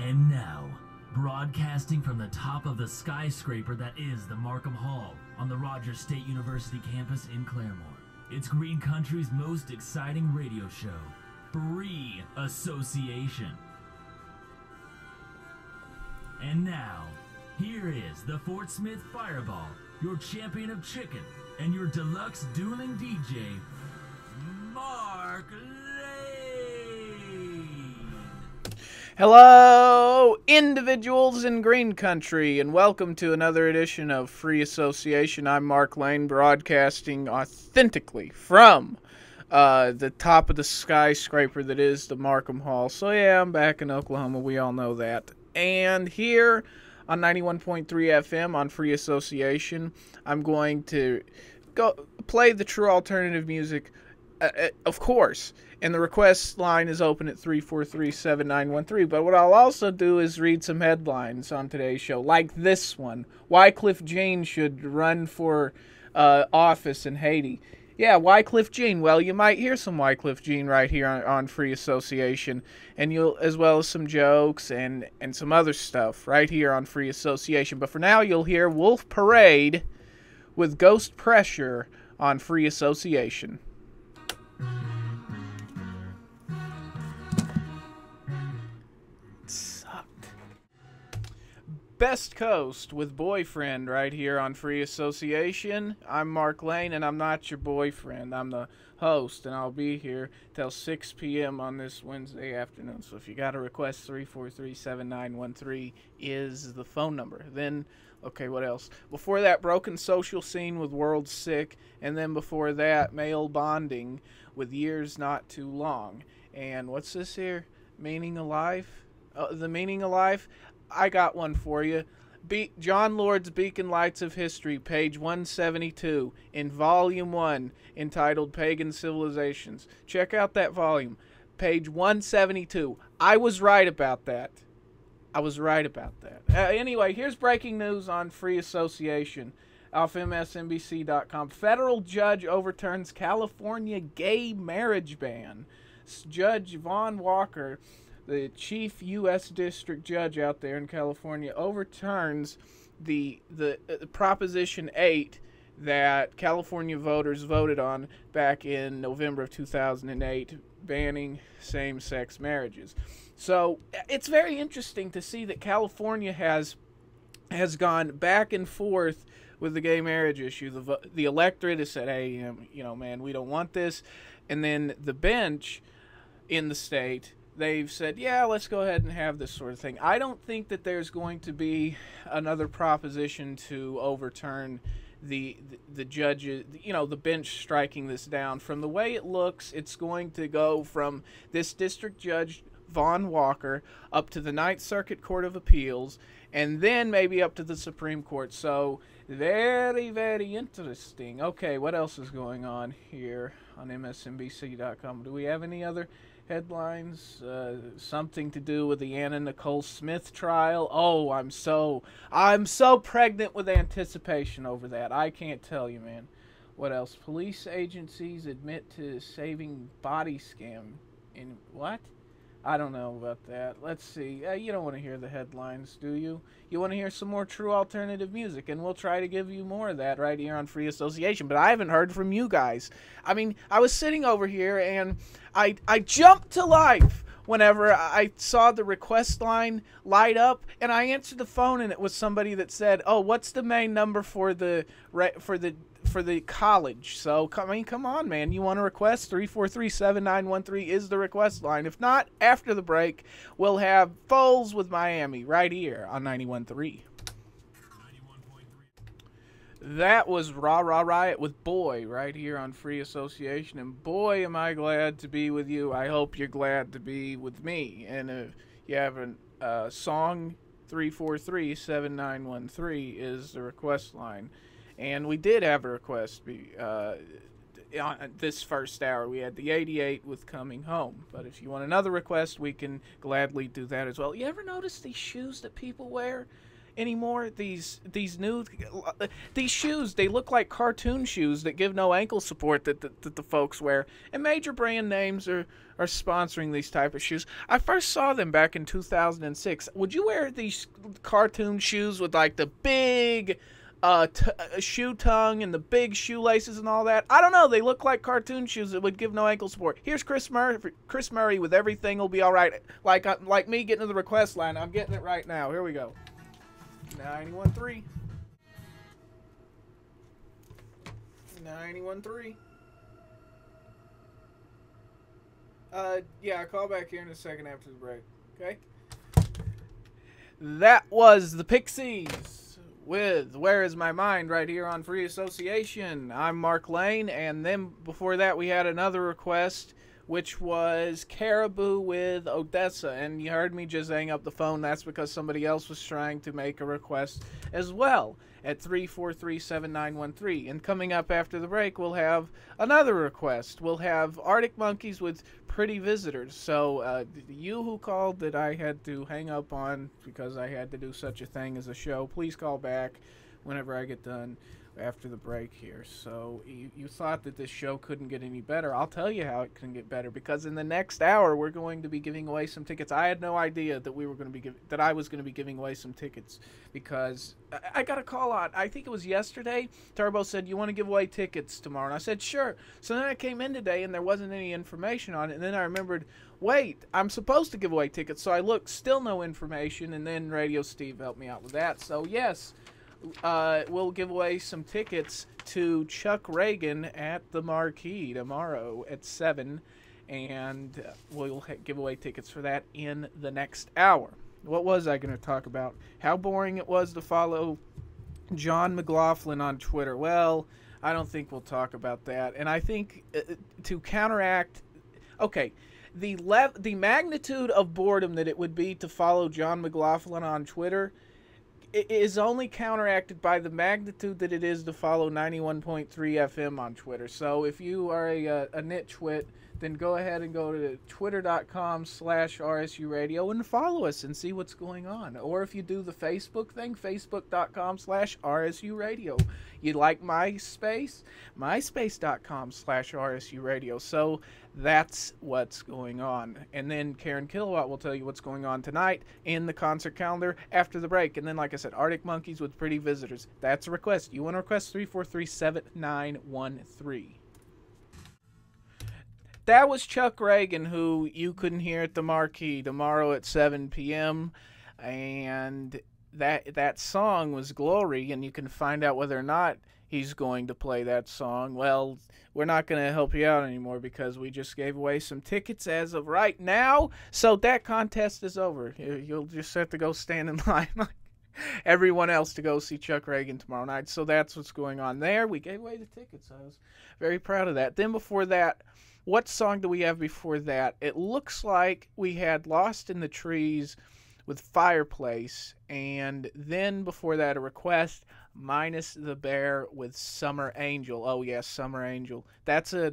And now, broadcasting from the top of the skyscraper that is the Markham Hall on the Rogers State University campus in Claremore, it's Green Country's most exciting radio show, Free Association. And now, here is the Fort Smith Fireball, your champion of chicken, and your deluxe dueling DJ, Mark Lane. Hello, individuals in Green Country, and welcome to another edition of Free Association. I'm Mark Lane, broadcasting authentically from the top of the skyscraper that is the Markham Hall. So yeah, I'm back in Oklahoma, we all know that. And here on 91.3 FM on Free Association, I'm going to go play the true alternative music, of course. And the request line is open at 343-7913. But what I'll also do is read some headlines on today's show, like this one. Wycliffe Jean should run for office in Haiti. Yeah, Wycliffe Jean. Well, you might hear some Wycliffe Jean right here on Free Association, and you'll, as well as some jokes and some other stuff right here on Free Association. But for now, you'll hear Wolf Parade with Ghost Pressure on Free Association. Best Coast with Boyfriend right here on Free Association. I'm Mark Lane, and I'm not your boyfriend. I'm the host, and I'll be here till 6 p.m. on this Wednesday afternoon. So if you got a request, 343-7913 is the phone number. Then, okay, what else? Before that, Broken Social Scene with World Sick, and then before that, Male Bonding with Years Not Too Long. And what's this here? Meaning of Life? The Meaning of Life? I got one for you. John Lord's Beacon Lights of History, page 172, in volume 1, entitled Pagan Civilizations. Check out that volume, page 172. I was right about that. Anyway, here's breaking news on Free Association off MSNBC.com. Federal judge overturns California gay marriage ban. Judge Vaughn Walker, the chief U.S. district judge out there in California, overturns the Proposition 8 that California voters voted on back in November of 2008, banning same-sex marriages. So it's very interesting to see that California has gone back and forth with the gay marriage issue. The electorate has said, hey, man, we don't want this. And then the bench in the state, they've said, yeah, let's go ahead and have this sort of thing. I don't think that there's going to be another proposition to overturn the judges, the bench striking this down. From the way it looks, it's going to go from this district judge, Vaughn Walker, up to the Ninth Circuit Court of Appeals, and then maybe up to the Supreme Court. So very, very interesting. Okay, what else is going on here on MSNBC.com? Do we have any other headlines? Something to do with the Anna Nicole Smith trial. Oh, I'm so pregnant with anticipation over that. I can't tell you, man. What else? Police agencies admit to saving body scam. In what? I don't know about that. Let's see. You don't want to hear the headlines, do you? You want to hear some more true alternative music, and we'll try to give you more of that right here on Free Association. But I haven't heard from you guys. I mean, I was sitting over here, and I jumped to life whenever I saw the request line light up, and I answered the phone, and it was somebody that said, "Oh, what's the main number for the college?" So, come on, man. You want to request? 343-7913 is the request line. If not, after the break, we'll have Foles with Miami right here on 91.3. That was Rah Rah Riot with Boy right here on Free Association. And boy, am I glad to be with you. I hope you're glad to be with me. And if you have a song, 343-7913 is the request line. And we did have a request this first hour. We had the 88 with Coming Home. But if you want another request, we can gladly do that as well. You ever notice these shoes that people wear anymore. These shoes, they look like cartoon shoes that give no ankle support that the folks wear. And major brand names are sponsoring these type of shoes. I first saw them back in 2006. Would you wear these cartoon shoes with like the big shoe tongue and the big shoelaces and all that? I don't know. They look like cartoon shoes that would give no ankle support. Here's Chris Murray with Everything Will Be Alright. Like me getting to the request line. I'm getting it right now. Here we go. 91.3. 91.3. Yeah, I'll call back here in a second after the break. Okay? That was the Pixies with Where Is My Mind right here on Free Association. I'm Mark Lane, and then before that we had another request, which was Caribou with Odessa. And you heard me just hang up the phone. That's because somebody else was trying to make a request as well at 343-7913. And coming up after the break, we'll have another request. We'll have Arctic Monkeys with Pretty Visitors. So you who called that I had to hang up on because I had to do such a thing as a show, please call back whenever I get done after the break here. So you thought that this show couldn't get any better. I'll tell you how it can get better, because in the next hour we're going to be giving away some tickets. I had no idea that I was going to be giving away some tickets, because I got a call out, I think it was yesterday. Turbo said, "You want to give away tickets tomorrow?" And I said, "Sure." So then I came in today and there wasn't any information on it, and then I remembered, wait, I'm supposed to give away tickets. So I looked, still no information, and then Radio Steve helped me out with that. So yes, we'll give away some tickets to Chuck Reagan at the Marquee tomorrow at 7, and we'll give away tickets for that in the next hour. What was I going to talk about? How boring it was to follow John McLaughlin on Twitter. Well, I don't think we'll talk about that. And I think to counteract, okay, the magnitude of boredom that it would be to follow John McLaughlin on Twitter is only counteracted by the magnitude that it is to follow 91.3 FM on Twitter. So if you are a nitwit, then go ahead and go to twitter.com/RSU Radio and follow us and see what's going on. Or if you do the Facebook thing, facebook.com/RSU Radio. You like MySpace? MySpace.com/RSU Radio. So that's what's going on. And then Karen Kilowatt will tell you what's going on tonight in the concert calendar after the break. And then, like I said, Arctic Monkeys with Pretty Visitors. That's a request. You want to request 343-7913. That was Chuck Reagan, who you couldn't hear at the Marquee tomorrow at 7 p.m. And that song was Glory, and you can find out whether or not he's going to play that song. Well, we're not going to help you out anymore because we just gave away some tickets as of right now. So that contest is over. You'll just have to go stand in line like everyone else to go see Chuck Reagan tomorrow night. So that's what's going on there. We gave away the tickets. I was very proud of that. Then before that, what song do we have before that? It looks like we had Lost in the Trees with Fireplace, and then before that a request, Minus the Bear with Summer Angel. Oh yes, Summer Angel. That's a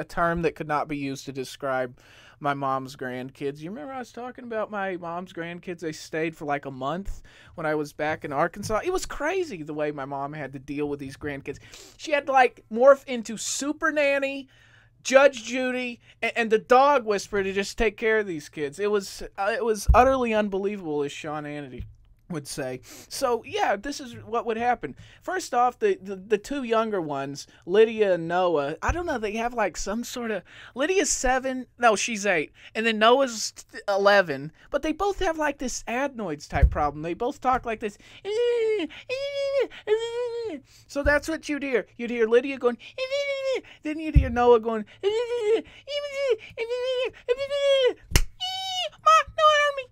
term that could not be used to describe my mom's grandkids. You remember I was talking about my mom's grandkids? They stayed for like a month when I was back in Arkansas. It was crazy the way my mom had to deal with these grandkids. She had to like morph into Super Nanny, Judge Judy, and the dog whisperer to just take care of these kids. It was utterly unbelievable, as Sean Hannity would say. So yeah, this is what would happen. First off, the two younger ones, Lydia and Noah, I don't know, they have like some sort of, Lydia's 7, no, she's 8, and then Noah's 11, but they both have like this adenoids type problem. They both talk like this. So that's what you'd hear. You'd hear Lydia going, then you'd hear Noah going, Ma, no, hurt me.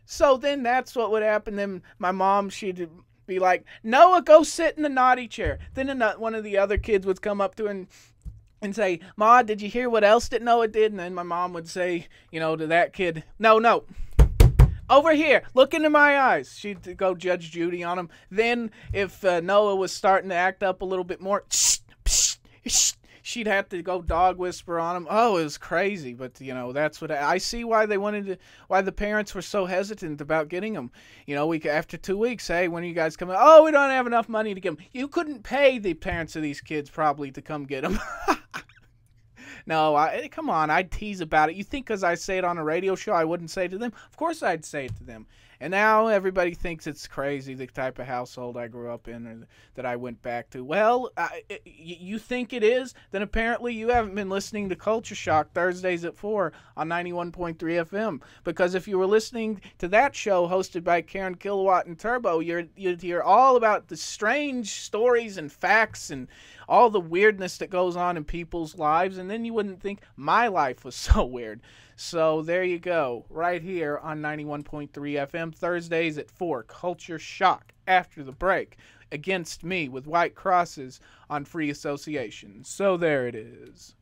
So then that's what would happen. Then my mom, she'd be like, Noah, go sit in the naughty chair. Then one of the other kids would come up to her and say, Ma, did you hear what else that Noah did? And then my mom would say, to that kid, no, over here, look into my eyes. She'd go Judge Judy on him. Then if Noah was starting to act up a little bit more, she'd have to go dog whisper on them. Oh, it was crazy. But, you know, that's what I see why they wanted to, why the parents were so hesitant about getting them. You know, after 2 weeks, hey, when are you guys coming? Oh, we don't have enough money to get them. You couldn't pay the parents of these kids probably to come get them. No, come on, I'd tease about it. You think because I say it on a radio show I wouldn't say it to them? Of course I'd say it to them. And now everybody thinks it's crazy, the type of household I grew up in or that I went back to. Well, you think it is? Then apparently you haven't been listening to Culture Shock Thursdays at 4 on 91.3 FM. Because if you were listening to that show hosted by Karen Kilowatt and Turbo, you'd hear all about the strange stories and facts and all the weirdness that goes on in people's lives. And then you wouldn't think my life was so weird. So there you go, right here on 91.3 FM, Thursdays at 4, Culture Shock, after the break, against me with white crosses on free association. So there it is.